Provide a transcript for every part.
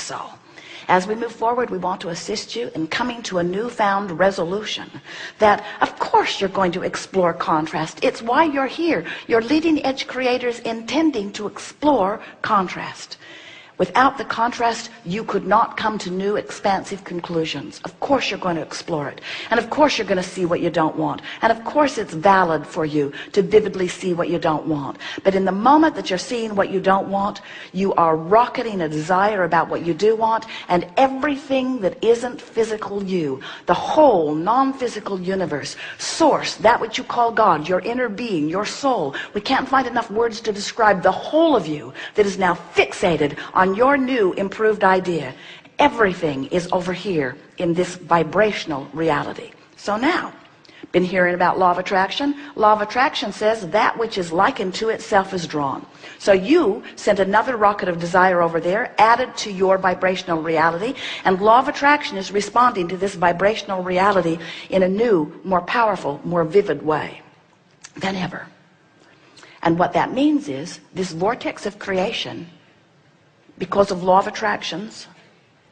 so. As we move forward, we want to assist you in coming to a newfound resolution that, of course, you're going to explore contrast. It's why you're here. You're leading edge creators intending to explore contrast. Without the contrast, you could not come to new expansive conclusions. Of course you're going to explore it. And of course you're going to see what you don't want. And of course it's valid for you to vividly see what you don't want. But in the moment that you're seeing what you don't want, you are rocketing a desire about what you do want, and everything that isn't physical you, the whole non-physical universe, source, that which you call God, your inner being, your soul. We can't find enough words to describe the whole of you that is now fixated on your new improved idea. Everything is over here in this vibrational reality. So now, been hearing about law of attraction? Law of attraction says that which is likened to itself is drawn. So you sent another rocket of desire over there, added to your vibrational reality, and law of attraction is responding to this vibrational reality in a new, more powerful, more vivid way than ever. And what that means is this vortex of creation, because of law of attraction's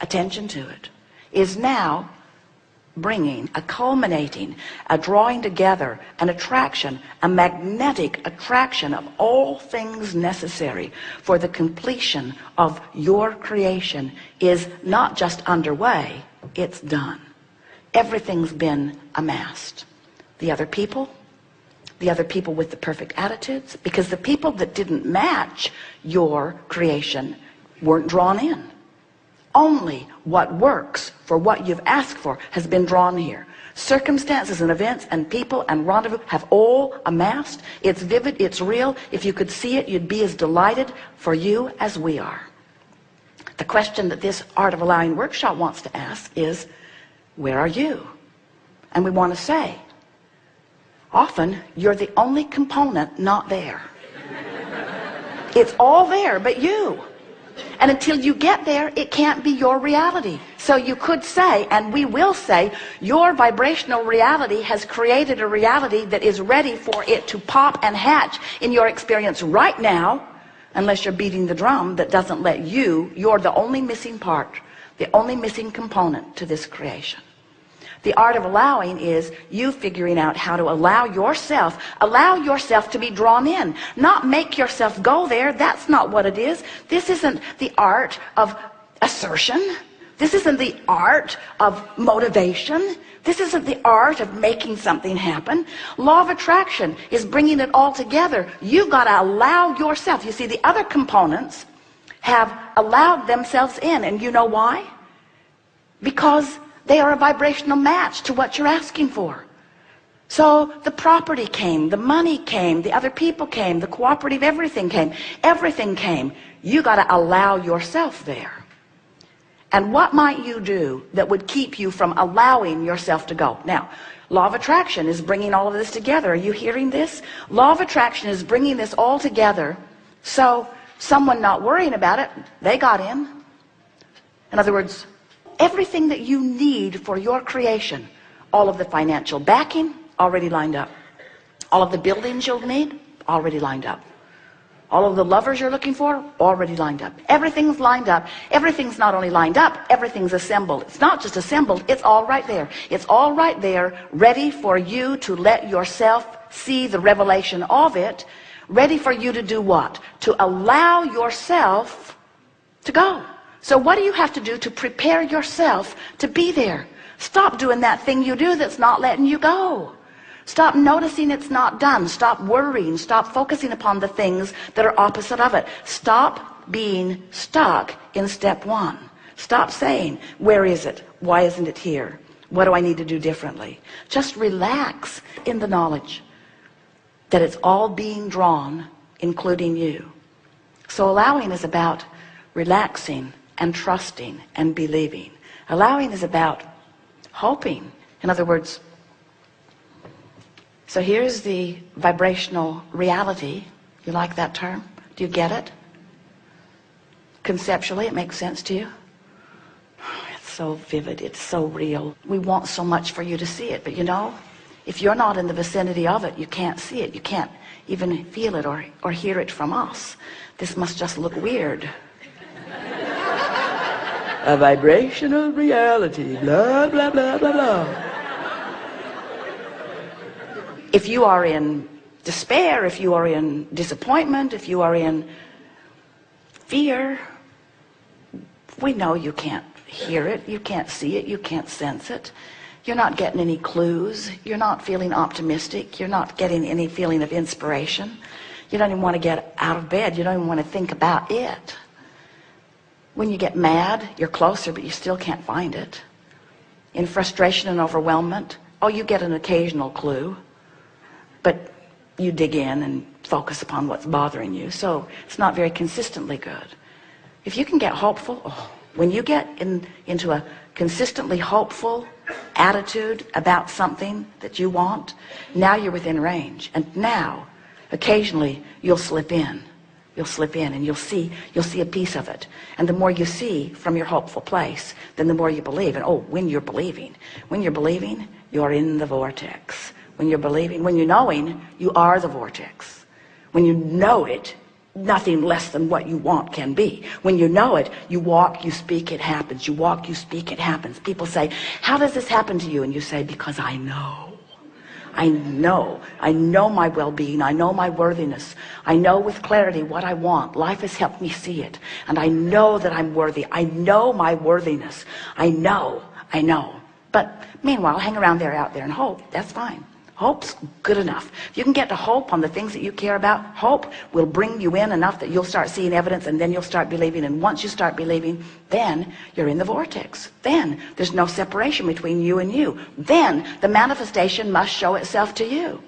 attention to it, is now bringing a culminating, a drawing together, an attraction, a magnetic attraction of all things necessary for the completion of your creation is not just underway, it's done. Everything's been amassed. The other people with the perfect attitudes, because the people that didn't match your creation weren't drawn in. Only what works for what you've asked for has been drawn here. Circumstances and events and people and rendezvous have all amassed. It's vivid, it's real. If you could see it, you'd be as delighted for you as we are. The question that this Art of Allowing workshop wants to ask is, where are you? And we want to say, often you're the only component not there. It's all there but you. And until you get there, it can't be your reality. So you could say, and we will say, your vibrational reality has created a reality that is ready for it to pop and hatch in your experience right now, unless you're beating the drum that doesn't let you. You're the only missing part, the only missing component to this creation. The art of allowing is you figuring out how to allow yourself to be drawn in, not make yourself go there. That's not what it is. This isn't the art of assertion. This isn't the art of motivation. This isn't the art of making something happen. Law of attraction is bringing it all together. You've got to allow yourself. You see, the other components have allowed themselves in, and you know why? Because they are a vibrational match to what you're asking for. So the property came, the money came, the other people came, the cooperative, everything came. Everything came. You got to allow yourself there. And what might you do that would keep you from allowing yourself to go? Now, law of attraction is bringing all of this together. Are you hearing this? Law of attraction is bringing this all together. So someone not worrying about it, they got in. In other words, everything that you need for your creation, all of the financial backing already lined up, all of the buildings you'll need already lined up, all of the lovers you're looking for already lined up. Everything's lined up. Everything's not only lined up, everything's assembled. It's not just assembled, it's all right there. It's all right there, ready for you to let yourself see the revelation of it, ready for you to do what? To allow yourself to go. So what do you have to do to prepare yourself to be there? Stop doing that thing you do that's not letting you go. Stop noticing it's not done. Stop worrying. Stop focusing upon the things that are opposite of it. Stop being stuck in step one. Stop saying, where is it? Why isn't it here? What do I need to do differently? Just relax in the knowledge that it's all being drawn, including you. So allowing is about relaxing and trusting and believing. Allowing is about hoping. In other words, so here's the vibrational reality. You like that term? Do you get it? Conceptually, it makes sense to you? It's so vivid. It's so real. We want so much for you to see it, but you know, if you're not in the vicinity of it, you can't see it. You can't even feel it or hear it from us. This must just look weird. A vibrational reality, blah, blah, blah, blah, blah. If you are in despair, if you are in disappointment, if you are in fear, we know you can't hear it, you can't see it, you can't sense it. You're not getting any clues. You're not feeling optimistic. You're not getting any feeling of inspiration. You don't even want to get out of bed. You don't even want to think about it. When you get mad, you're closer, but you still can't find it. In frustration and overwhelmment, oh, you get an occasional clue, but you dig in and focus upon what's bothering you. So it's not very consistently good. If you can get hopeful, when you get into a consistently hopeful attitude about something that you want, now you're within range. And now, occasionally, you'll slip in. You'll slip in and you'll see a piece of it. And the more you see from your hopeful place, then the more you believe. And when you're believing, you're in the vortex. When you're believing, when you're knowing, you are the vortex. When you know it, nothing less than what you want can be. When you know it, you walk, you speak, it happens. You walk, you speak, it happens. People say, how does this happen to you? And you say, because I know. I know my well-being. I know my worthiness. I know with clarity what I want. Life has helped me see it. And I know that I'm worthy. I know my worthiness. I know. But meanwhile, hang around there, out there, and hope. That's fine. Hope's good enough. If you can get to hope on the things that you care about, hope will bring you in enough that you'll start seeing evidence, and then you'll start believing. And once you start believing, then you're in the vortex. Then there's no separation between you and you. Then the manifestation must show itself to you.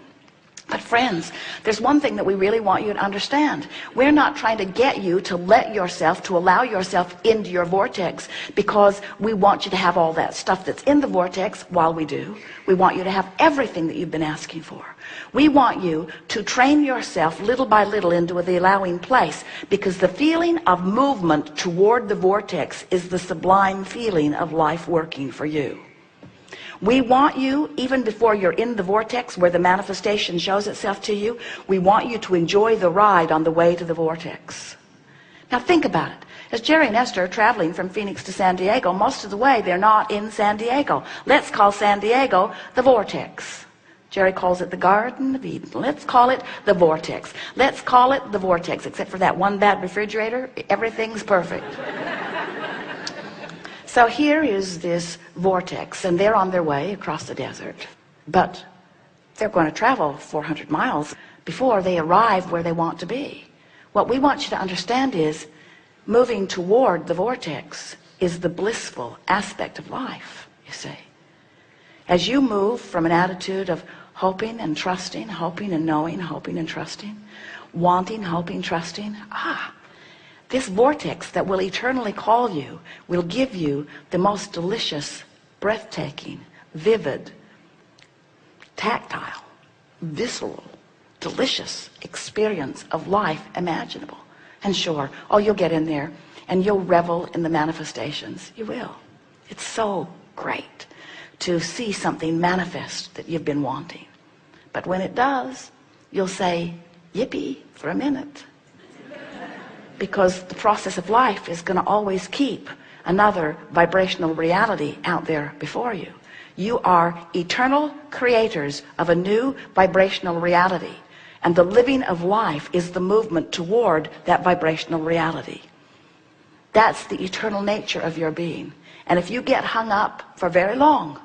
But friends, there's one thing that we really want you to understand. We're not trying to get you to to allow yourself into your vortex because we want you to have all that stuff that's in the vortex. While we do, we want you to have everything that you've been asking for. We want you to train yourself little by little into the allowing place, because the feeling of movement toward the vortex is the sublime feeling of life working for you. We want you, even before you're in the vortex where the manifestation shows itself to you, we want you to enjoy the ride on the way to the vortex. Now think about it. As Jerry and Esther are traveling from Phoenix to San Diego, most of the way they're not in San Diego. Let's call San Diego the vortex. Jerry calls it the Garden of Eden. Let's call it the vortex. Let's call it the vortex. Except for that one bad refrigerator, everything's perfect. So here is this vortex, and they're on their way across the desert. But they're going to travel 400 miles before they arrive where they want to be. What we want you to understand is moving toward the vortex is the blissful aspect of life, you see. As you move from an attitude of hoping and trusting, hoping and knowing, hoping and trusting, wanting, hoping, trusting, this vortex that will eternally call you will give you the most delicious, breathtaking, vivid, tactile, visceral, delicious experience of life imaginable. And sure, you'll get in there and you'll revel in the manifestations. You will. It's so great to see something manifest that you've been wanting. But when it does, you'll say, yippee, for a minute. Because the process of life is going to always keep another vibrational reality out there before you. You are eternal creators of a new vibrational reality. And the living of life is the movement toward that vibrational reality. That's the eternal nature of your being. And if you get hung up for very long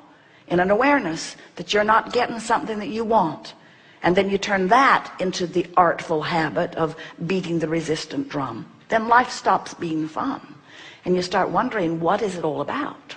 in an awareness that you're not getting something that you want, and then you turn that into the artful habit of beating the resistant drum, then life stops being fun. And you start wondering, what is it all about?